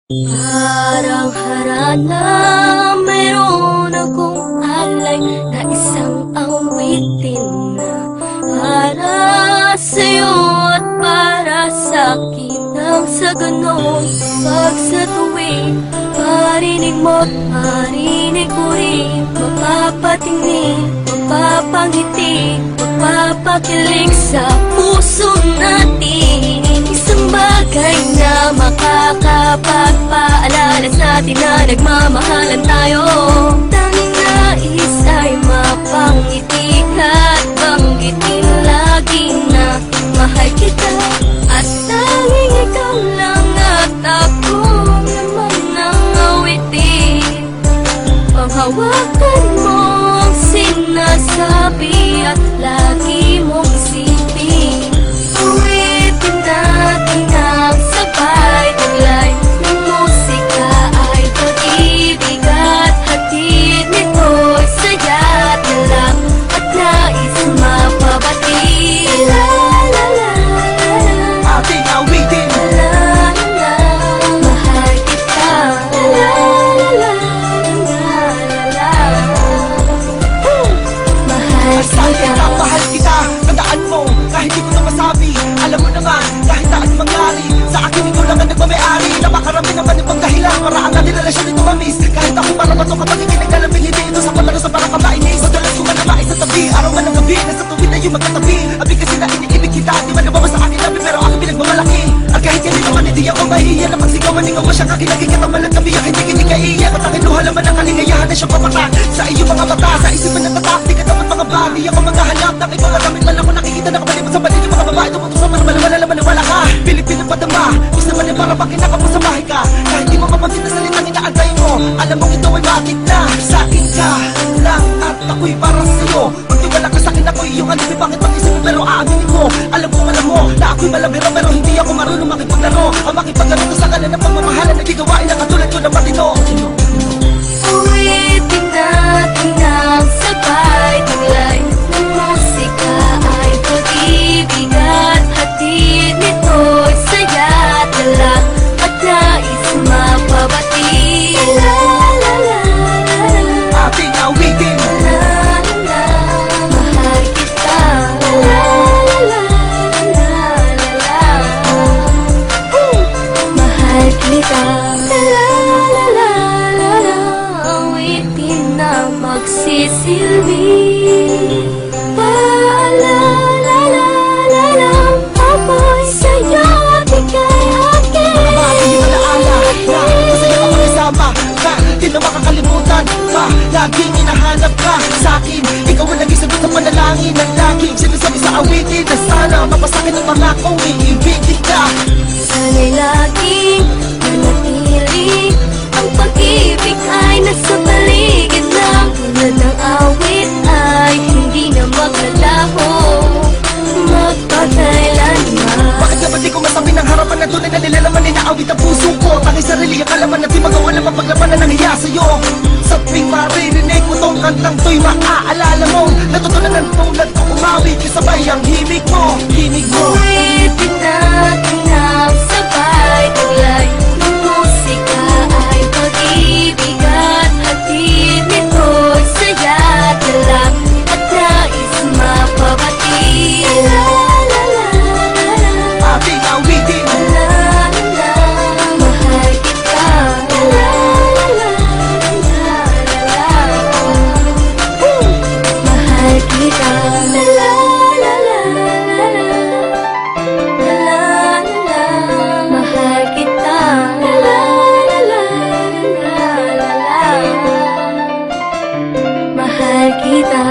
Parang harana, mayroon akong alay na isang awitin na para sa'yo at para sa'kin. Nang sa ganon, pag sa tuwing marinig mo't marinig ko rin, mapapatingin, mapapangiti, mapapakilig sa puso natin. Isang bagay na makakapagpaalala sa atin na nagmamahalan tayo. Tanging nais ay mapangiti at banggitin lagi na mahal kita. At tanging ikaw lang at ako naman ang awitin. Panghawakan mo ang sinasabi at lagi mong isipin. Awitin natin ang sabay taglay ng musika ay pag-ibig at hatid nito'y saya't lang at nais mapabati. La la la la, ating awitin. la la la, mahal kita. La la la la la, mahal Sabi kita. ka, mahal kita. Tandaan mo, kahit di ko na masabi. Alam mo naman, kahit saan mangyari, sa akin ikaw lang ang nagmamayari. Napakarami naman ibang dahilan para ang ating relasyon ito mamis. Kahit ako para bato kapag ikinig na lamig, hindi ito sa palaro sa parang kamainis. Madalas ko manamais sa tabi, araw man ang gabi, nasa tuwid na yung magkatabi. Abi kasi na iniibig kita, di man nabawa sa akin labi, pero ako pinagmamalaki. At kahit hindi naman hindi ako mahihiya na pagsigaw maningaw mo siya kakilaging katamalan kami. Ang hindi kaiiyak at ang kinuha naman ang kalingayahan na siyang pamata. Sa iyo mga mata, sa isipan ng tatak, di ka dapat mga bali. Ako maghahanap ng ibang magamit man ako nakikita na kapalimot sa paligid mga babae. Tumutok sa malaman naman wala ka. Pilipino padama, gusto naman para makinaka mo sa bahay ka. Kahit di mo mapansin na salitang inaantay mo, alam mong ito ay bakit na. Sa akin ka lang at ako'y para sa'yo. Magtiwala ka sa'kin, ako'y iyong alibi. Bakit mag-isip mo pero aaminin mo? Alam mo na ako'y malabiro pero hindi ako marunong makipaglaro. Ang makipaglaro ko sa kalan ng pagmamahalan na gigawain na katulad ko na matino. Awitin natin ang sabay taglay ng musika ay pag-ibig at hatid nito'y saya't lang at nais mapabati. La la la la, Ating awitin. la la la, mahal kita. La la la la la, mahal kita. La la la la la, awitin na magsisilbi. Paalala ako'y sa'yo at ika'y akin. Mga bagay yung alaala na masaya ka makasama ka, di na makakalimutan ka. Laging hinahanap ka sa'kin, ikaw ang naging sagot ng panalangin ng laging sinasabi sa awitin na sana mapasakin ang mga kong iibigin ka. Sana'y laging manatili ang pag-ibig ay nasa paligid lang. Tulad ng awit ay hindi na maglalaho magpakailanman. Bakit nga ba di ko masabi ng harapan na tunay na nilalaman inaawit ang puso ko? Tanging sarili ang kalaman na di magawa na mapaglabanan ng hiya sa'yo. Sa tuwing maririnig mo tong kantang to'y maaalala mo natutunan ng tulad ko umawit kasabay ang himig mo. Himig mo. Awitin natin ang sabay taglay ng musika ay pag-ibig at hatid nito'y saya't lang at nais mapabati. La la la la, Ating awitin. la la la, mahal kita. La la la la la, mahal kita. La la la la la, la la la, mahal kita. La la la la la la, mahal kita.